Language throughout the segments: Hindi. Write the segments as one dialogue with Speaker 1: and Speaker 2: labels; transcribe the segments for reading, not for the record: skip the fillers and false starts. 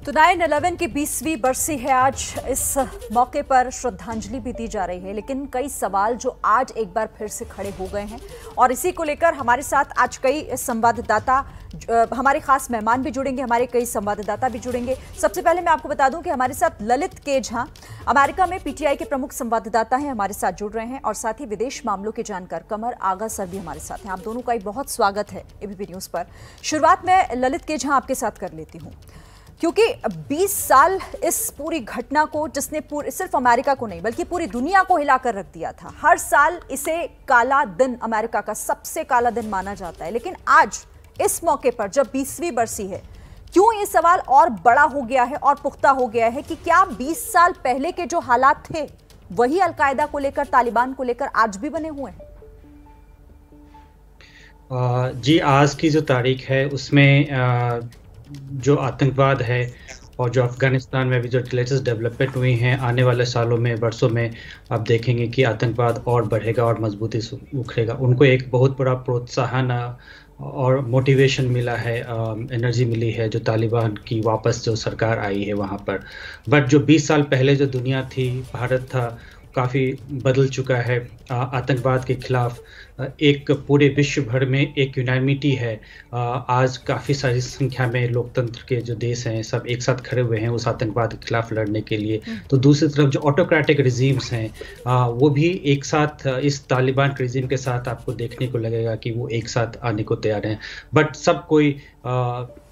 Speaker 1: तो 9/11 की 20वीं बरसी है आज। इस मौके पर श्रद्धांजलि भी दी जा रही है, लेकिन कई सवाल जो आज एक बार फिर से खड़े हो गए हैं और इसी को लेकर हमारे साथ आज कई संवाददाता, हमारे खास मेहमान भी जुड़ेंगे, हमारे कई संवाददाता भी जुड़ेंगे। सबसे पहले मैं आपको बता दूं कि हमारे साथ ललित के झा अमेरिका में पीटीआई के प्रमुख संवाददाता हैं, हमारे साथ जुड़ रहे हैं, और साथ ही विदेश मामलों के जानकार कमर आगा सर भी हमारे साथ हैं। आप दोनों का एक बहुत स्वागत है एबीपी न्यूज पर। शुरुआत में ललित के झा आपके साथ कर लेती हूँ, क्योंकि 20 साल इस पूरी घटना को, जिसने सिर्फ अमेरिका को नहीं बल्कि पूरी दुनिया को हिलाकर रख दिया था। हर साल इसे काला दिन, अमेरिका का सबसे काला दिन माना जाता है, लेकिन आज इस मौके पर जब 20वीं बरसी है, क्यों ये सवाल और बड़ा हो गया है और पुख्ता हो गया है कि क्या 20 साल पहले के जो हालात थे वही अलकायदा को लेकर, तालिबान को लेकर आज भी बने हुए हैं?
Speaker 2: जी, आज की जो तारीख है उसमें जो आतंकवाद है और जो अफ़गानिस्तान में भी जो लेटेस्ट डेवलपमेंट हुई हैं, आने वाले सालों में, वर्षों में आप देखेंगे कि आतंकवाद और बढ़ेगा और मजबूती से उखड़ेगा। उनको एक बहुत बड़ा प्रोत्साहन और मोटिवेशन मिला है, एनर्जी मिली है जो तालिबान की वापस जो सरकार आई है वहाँ पर। बट जो 20 साल पहले जो दुनिया थी, भारत था, काफ़ी बदल चुका है। आतंकवाद के खिलाफ एक पूरे विश्व भर में एक यूनानिमिटी है। आज काफ़ी सारी संख्या में लोकतंत्र के जो देश हैं सब एक साथ खड़े हुए हैं उस आतंकवाद के खिलाफ लड़ने के लिए। तो दूसरी तरफ जो ऑटोक्रेटिक रिजीम्स हैं वो भी एक साथ इस तालिबान के रिजीम के साथ आपको देखने को लगेगा कि वो एक साथ आने को तैयार हैं। बट सब कोई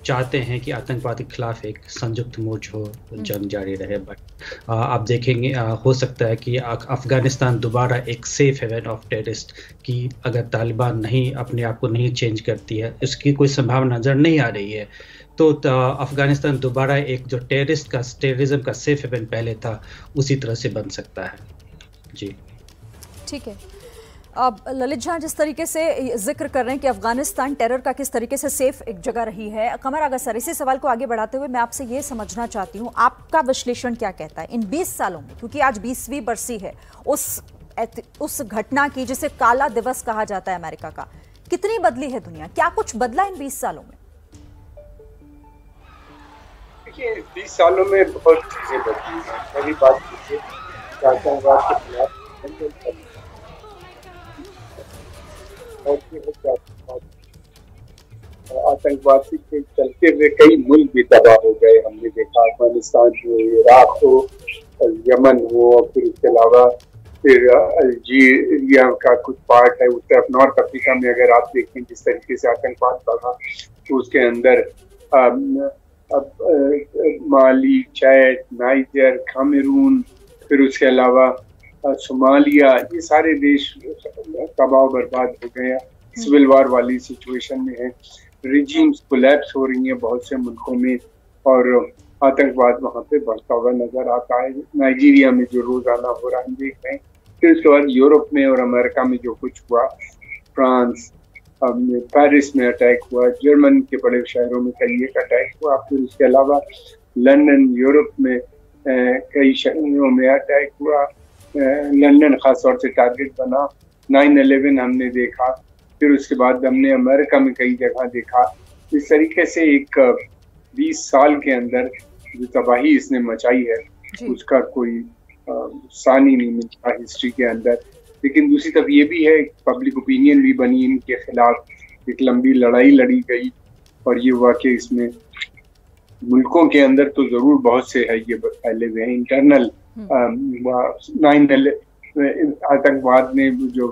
Speaker 2: चाहते हैं कि आतंकवाद के खिलाफ एक संयुक्त मोर्च हो, जंग जारी रहे। बट आप देखेंगे हो सकता है कि अफ़गानिस्तान दोबारा एक सेफ हेवन ऑफ टेररिस्ट की अगर तालिबान नहीं अपने आप को नहीं चेंज करती है, इसकी कोई संभावना नज़र नहीं आ रही है, तो अफ़गानिस्तान दोबारा एक जो टेररिज्म का सेफ हेवन पहले था उसी तरह से बन सकता है। जी
Speaker 1: ठीक है। अब ललित झा जिस तरीके से जिक्र कर रहे हैं कि अफगानिस्तान टेरर का किस तरीके से सेफ एक जगह रही है, कमर आगा सर, इसी सवाल को आगे बढ़ाते हुए मैं आपसे ये समझना चाहती हूँ, आपका विश्लेषण क्या कहता है इन 20 सालों में, क्योंकि आज 20वीं बरसी है उस घटना की जिसे काला दिवस कहा जाता है अमेरिका का। कितनी बदली है दुनिया, क्या कुछ बदला इन 20 सालों में?
Speaker 3: देखिए, 20 सालों में बहुत चीजें बदली हैं। पहली बात कीजिए आतंकवाद के खिलाफ आतंकवाद के चलते हुए कई मुल्क भी तबाह हो गए। हमने देखा अफगानिस्तान हो, इराक हो, यमन हो, और फिर इसके अलावा फिर अल्जीरिया का कुछ पार्ट है उस तरफ, नॉर्थ अफ्रीका में अगर आप देखें जिस तरीके से आतंकवाद बढ़ा, तो उसके अंदर माली, चैड, नाइजर, कामरून, फिर उसके अलावा सोमालिया, ये सारे देश तबाह बर्बाद हो गए हैं, सिविल वार वाली सिचुएशन में है। रिजीम्स कोलैप्स हो रही हैं बहुत से मुल्कों में और आतंकवाद वहाँ पे बढ़ता हुआ नजर आता है। नाइजीरिया में जो रोजाना हो रहा है देख रहे हैं। फिर उसके बाद यूरोप में और अमेरिका में जो कुछ हुआ, फ्रांस, पेरिस में अटैक हुआ, जर्मन के बड़े शहरों में कई एक अटैक हुआ, फिर उसके अलावा लंदन, यूरोप में कई शहरों में अटैक हुआ। लंदन खास तौर से टारगेट बना। 9/11 हमने देखा, फिर उसके बाद हमने अमेरिका में कई जगह देखा। इस तरीके से एक 20 साल के अंदर जो तबाही इसने मचाई है उसका कोई सानी नहीं मिलता हिस्ट्री के अंदर। लेकिन दूसरी तरफ ये भी है, पब्लिक ओपिनियन भी बनी इनके खिलाफ, एक लंबी लड़ाई लड़ी गई और ये हुआ कि इसमें मुल्कों के अंदर तो जरूर बहुत से है ये फैले हुए हैं इंटरनल। 9/11 आतंकवाद ने जो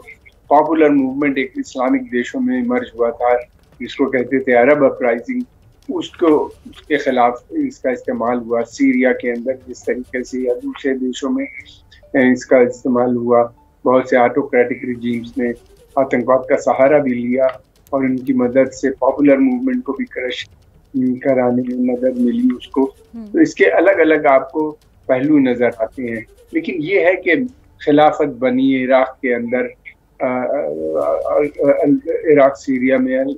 Speaker 3: पॉपुलर मूवमेंट एक इस्लामिक देशों में इमर्ज हुआ था, जिसको कहते थे अरब अपराइजिंग, उसके खिलाफ इसका इस्तेमाल हुआ। सीरिया के अंदर जिस तरीके से या दूसरे देशों में इसका इस्तेमाल हुआ, बहुत से ऑटोक्रेटिक रिजीम्स ने आतंकवाद का सहारा भी लिया और उनकी मदद से पॉपुलर मूवमेंट को भी क्रश कराने में मदद मिली उसको। तो इसके अलग अलग आपको पहलू नजर आते हैं। लेकिन ये है कि खिलाफत बनी इराक के अंदर, इराक सीरिया में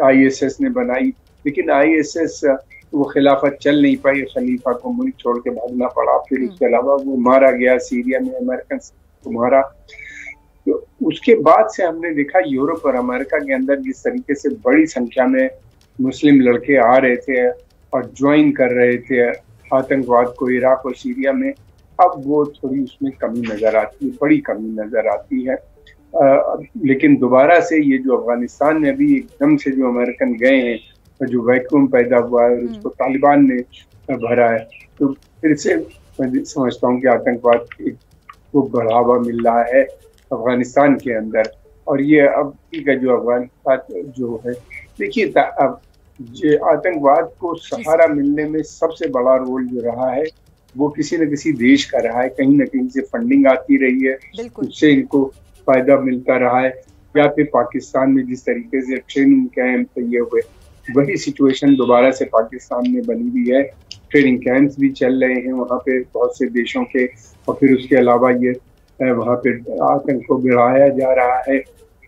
Speaker 3: ISS ने बनाई, लेकिन ISS वो खिलाफत चल नहीं पाई, खलीफा को मुल्क छोड़ के भागना पड़ा। फिर उसके अलावा वो मारा गया सीरिया में, अमेरिकन को मारा। तो उसके बाद से हमने देखा यूरोप और अमेरिका के अंदर जिस तरीके से बड़ी संख्या में मुस्लिम लड़के आ रहे थे और ज्वाइन कर रहे थे आतंकवाद को इराक और सीरिया में, अब वो थोड़ी उसमें कमी नजर आती है, बड़ी कमी नजर आती है। लेकिन दोबारा से ये जो अफगानिस्तान में अभी एकदम से जो अमेरिकन गए हैं, जो वैक्यूम पैदा हुआ है उसको तालिबान ने भरा है, तो फिर से मैं समझता हूँ कि आतंकवाद को बढ़ावा मिल रहा है अफगानिस्तान के अंदर। और ये अब का जो अफगानिस्तान जो है, देखिए अब आतंकवाद को सहारा मिलने में सबसे बड़ा रोल जो रहा है वो किसी न किसी देश का रहा है। कहीं ना कहीं से फंडिंग आती रही है, उससे इनको फायदा मिलता रहा है, या फिर पाकिस्तान में जिस तरीके से ट्रेनिंग कैंप ये हुए, वही सिचुएशन दोबारा से पाकिस्तान में बनी हुई है। ट्रेनिंग कैंप्स भी चल रहे हैं वहाँ पे बहुत से देशों के, और फिर उसके अलावा ये वहाँ पे आतंक को बढ़ाया जा रहा है।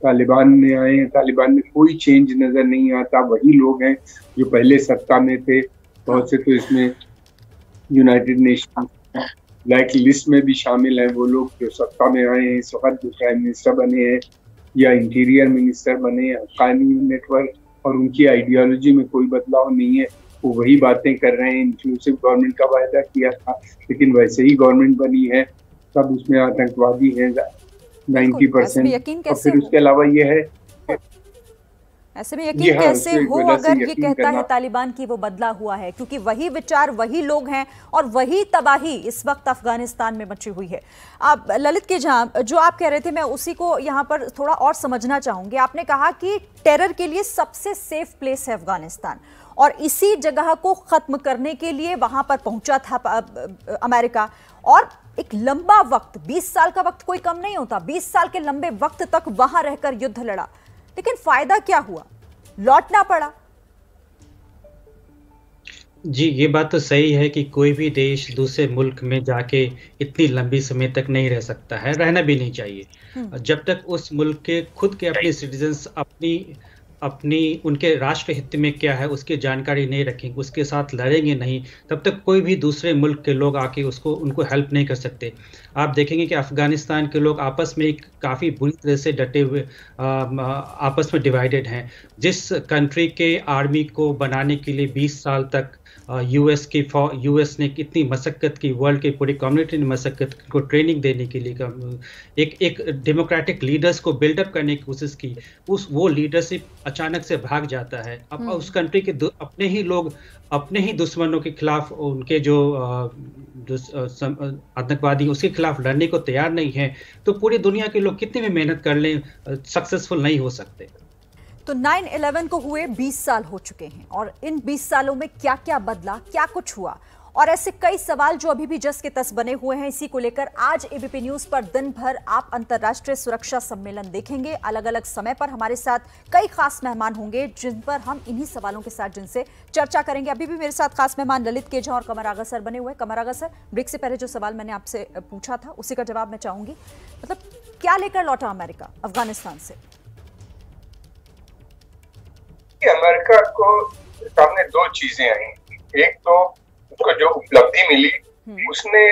Speaker 3: तालिबान में आए हैं, तालिबान में कोई चेंज नजर नहीं आता, वही लोग हैं जो पहले सत्ता में थे। बहुत से तो इसमें यूनाइटेड नेशन ब्लैक लिस्ट में भी शामिल हैं वो लोग जो सत्ता में आए हैं इस वक्त, जो प्राइम मिनिस्टर बने हैं या इंटीरियर मिनिस्टर बने हैं। हक्कानी नेटवर्क और उनकी आइडियोलॉजी में कोई बदलाव नहीं है, वो वही बातें कर रहे हैं। इंक्लूसिव गवर्नमेंट का वायदा किया था, लेकिन वैसे ही गवर्नमेंट बनी है, सब उसमें आतंकवादी हैं 90%। और फिर उसके अलावा ये है,
Speaker 1: ऐसे में यकीन कैसे हो अगर ये कहता है तालिबान की वो बदला हुआ है, क्योंकि वही विचार, वही लोग हैं और वही तबाही इस वक्त अफगानिस्तान में मची हुई है। आप ललित के जहां जो आप कह रहे थे, मैं उसी को यहाँ पर थोड़ा और समझना चाहूंगी। आपने कहा कि टेरर के लिए सबसे सेफ प्लेस है अफगानिस्तान, और इसी जगह को खत्म करने के लिए वहां पर पहुंचा था अमेरिका। और एक लंबा वक्त, 20 साल का वक्त कोई कम नहीं होता, 20 साल के लंबे वक्त तक वहां रहकर युद्ध लड़ा, लेकिन फायदा क्या हुआ? लौटना पड़ा।
Speaker 2: जी, ये बात तो सही है कि कोई भी देश दूसरे मुल्क में जाके इतनी लंबी समय तक नहीं रह सकता है, रहना भी नहीं चाहिए। जब तक उस मुल्क के खुद के अपने सिटीजन्स अपनी उनके राष्ट्र हित में क्या है उसकी जानकारी नहीं रखेंगे, उसके साथ लड़ेंगे नहीं, तब तक कोई भी दूसरे मुल्क के लोग आके उनको हेल्प नहीं कर सकते। आप देखेंगे कि अफगानिस्तान के लोग आपस में काफ़ी बुरी तरह से डटे हुए आपस में डिवाइडेड हैं। जिस कंट्री के आर्मी को बनाने के लिए 20 साल तक यूएस ने कितनी मशक्क़त की, वर्ल्ड की पूरी कम्युनिटी ने मशक्क़त को ट्रेनिंग देने के लिए एक डेमोक्रेटिक लीडर्स को बिल्डअप करने की कोशिश की, वो लीडरशिप अचानक से भाग जाता है। अब उस कंट्री के अपने ही लोग अपने ही दुश्मनों के खिलाफ, उनके जो आतंकवादी उसके खिलाफ लड़ने को तैयार नहीं है, तो पूरी दुनिया के लोग कितनी भी मेहनत कर लें सक्सेसफुल नहीं हो सकते।
Speaker 1: तो 9/11 को हुए 20 साल हो चुके हैं, और इन 20 सालों में क्या क्या बदला, क्या कुछ हुआ, और ऐसे कई सवाल जो अभी भी जस के तस बने हुए हैं। इसी को लेकर आज एबीपी न्यूज पर दिन भर आप अंतर्राष्ट्रीय सुरक्षा सम्मेलन देखेंगे। अलग अलग समय पर हमारे साथ कई खास मेहमान होंगे जिन पर हम इन्हीं सवालों के साथ जिनसे चर्चा करेंगे। अभी भी मेरे साथ खास मेहमान ललित केजा और कमर आगा सर बने हुए हैं। कमर आगा सर, ब्रेक से पहले जो सवाल मैंने आपसे पूछा था उसी का जवाब मैं चाहूंगी। मतलब क्या लेकर लौटा अमेरिका अफगानिस्तान से?
Speaker 3: अमेरिका को सामने दो चीजें आई। एक तो उसको जो उपलब्धि मिली, उसने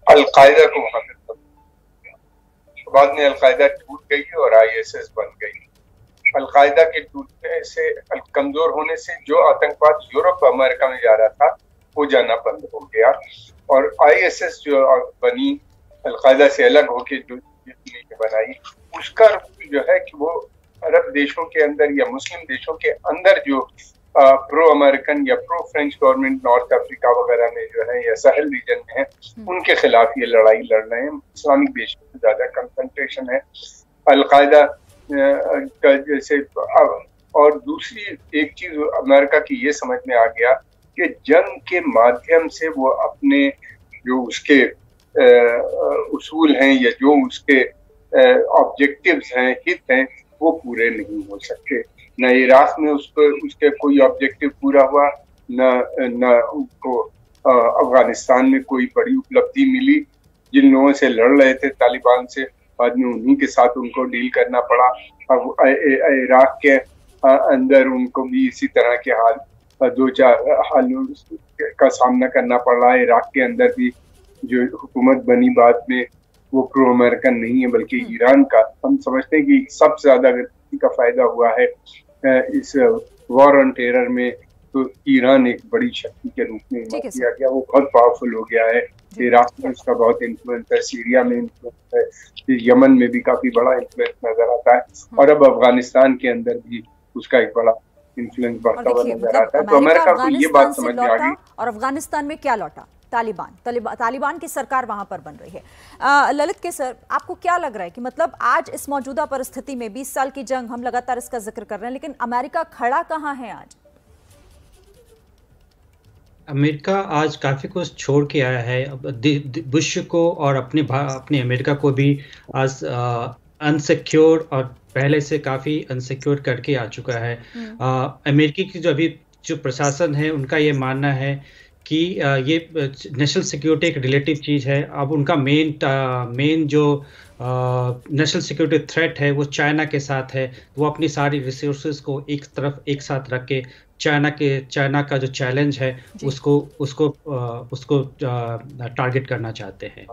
Speaker 3: अलकायदा को मदद दी। बाद में अलकायदा टूट गई और आईएसएस बन गई। अलकायदा के टूटने से, कमजोर होने से जो आतंकवाद यूरोप अमेरिका में जा रहा था वो जाना बंद हो गया, और आईएसएस जो बनी अलकायदा से अलग होके जो बनाई, उसका जो है कि वो अरब देशों के अंदर या मुस्लिम देशों के अंदर जो प्रो अमेरिकन या pro French government north Africa वगैरह में जो है या साहेल रीजन में है, उनके खिलाफ ये लड़ाई लड़ रहे हैं। इस्लामिक देशों में ज्यादा कंसंट्रेशन है अलकायदा का जैसे। और दूसरी एक चीज अमेरिका की ये समझ में आ गया कि जंग के माध्यम से वो अपने जो उसके उसूल हैं या जो उसके ऑब्जेक्टिव्स हैं, हित हैं, वो पूरे नहीं हो सकते। न इराक में उसके कोई ऑब्जेक्टिव पूरा हुआ, न उनको अफगानिस्तान में कोई बड़ी उपलब्धि मिली। जिन लोगों से लड़ रहे थे तालिबान से, बाद में उन्हीं के साथ उनको डील करना पड़ा। अब इराक के अंदर उनको भी इसी तरह के दो चार हालों का सामना करना पड़ रहा है। इराक के अंदर भी जो हुकूमत बनी बाद में वो प्रो अमेरिकन नहीं है बल्कि ईरान का। हम समझते हैं कि सबसे ज्यादा का फायदा हुआ है इस वॉर ऑन टेरर में तो ईरान एक बड़ी शक्ति के रूप में इमर्ज किया गया, वो बहुत पावरफुल हो गया है। इराक में उसका बहुत इन्फ्लुएंस है, सीरिया में इन्फ्लुएंस है, फिर यमन में भी काफी बड़ा इन्फ्लुएंस नजर आता है, और अब अफगानिस्तान के अंदर भी उसका एक बड़ा इन्फ्लुएंस बढ़ता हुआ नजर आता है। तो अमेरिका को ये बात समझ में आ गई।
Speaker 1: और अफगानिस्तान में क्या लौटा? तालिबान की सरकार वहां पर बन रही है। ललित के सर, आपको क्या लग रहा है कि मतलब आज इस मौजूदा परिस्थिति में 20 साल की जंग, हम लगातार इसका जिक्र कर रहे हैं, लेकिन अमेरिका खड़ा कहां है आज?
Speaker 2: अमेरिका आज काफी कुछ छोड़ के आया है। बुश को और अपने अमेरिका को भी आज अनसिक्योर और पहले से काफी अनसिक्योर करके आ चुका है। अमेरिकी की जो प्रशासन है, उनका ये मानना है कि ये नेशनल सिक्योरिटी एक रिलेटिव चीज़ है। अब उनका मेन जो नेशनल सिक्योरिटी थ्रेट है वो चाइना के साथ है। वो अपनी सारी रिसोर्सेज को एक साथ रख के चाइना का जो चैलेंज है उसको टारगेट करना चाहते हैं।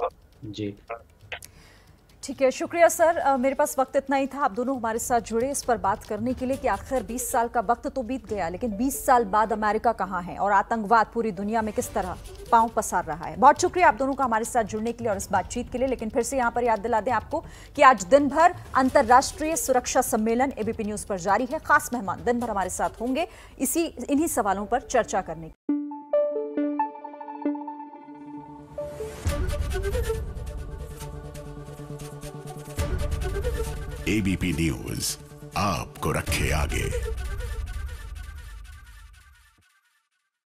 Speaker 2: जी
Speaker 1: ठीक है, शुक्रिया सर। मेरे पास वक्त इतना ही था। आप दोनों हमारे साथ जुड़े इस पर बात करने के लिए कि आखिर 20 साल का वक्त तो बीत गया, लेकिन 20 साल बाद अमेरिका कहाँ है और आतंकवाद पूरी दुनिया में किस तरह पांव पसार रहा है। बहुत शुक्रिया आप दोनों का हमारे साथ जुड़ने के लिए और इस बातचीत के लिए। लेकिन फिर से यहाँ पर याद दिला दें आपको कि आज दिन भर अंतर्राष्ट्रीय सुरक्षा सम्मेलन एबीपी न्यूज पर जारी है। खास मेहमान दिन भर हमारे साथ होंगे इन्हीं सवालों पर चर्चा करने।
Speaker 4: एबीपी न्यूज आपको रखे आगे।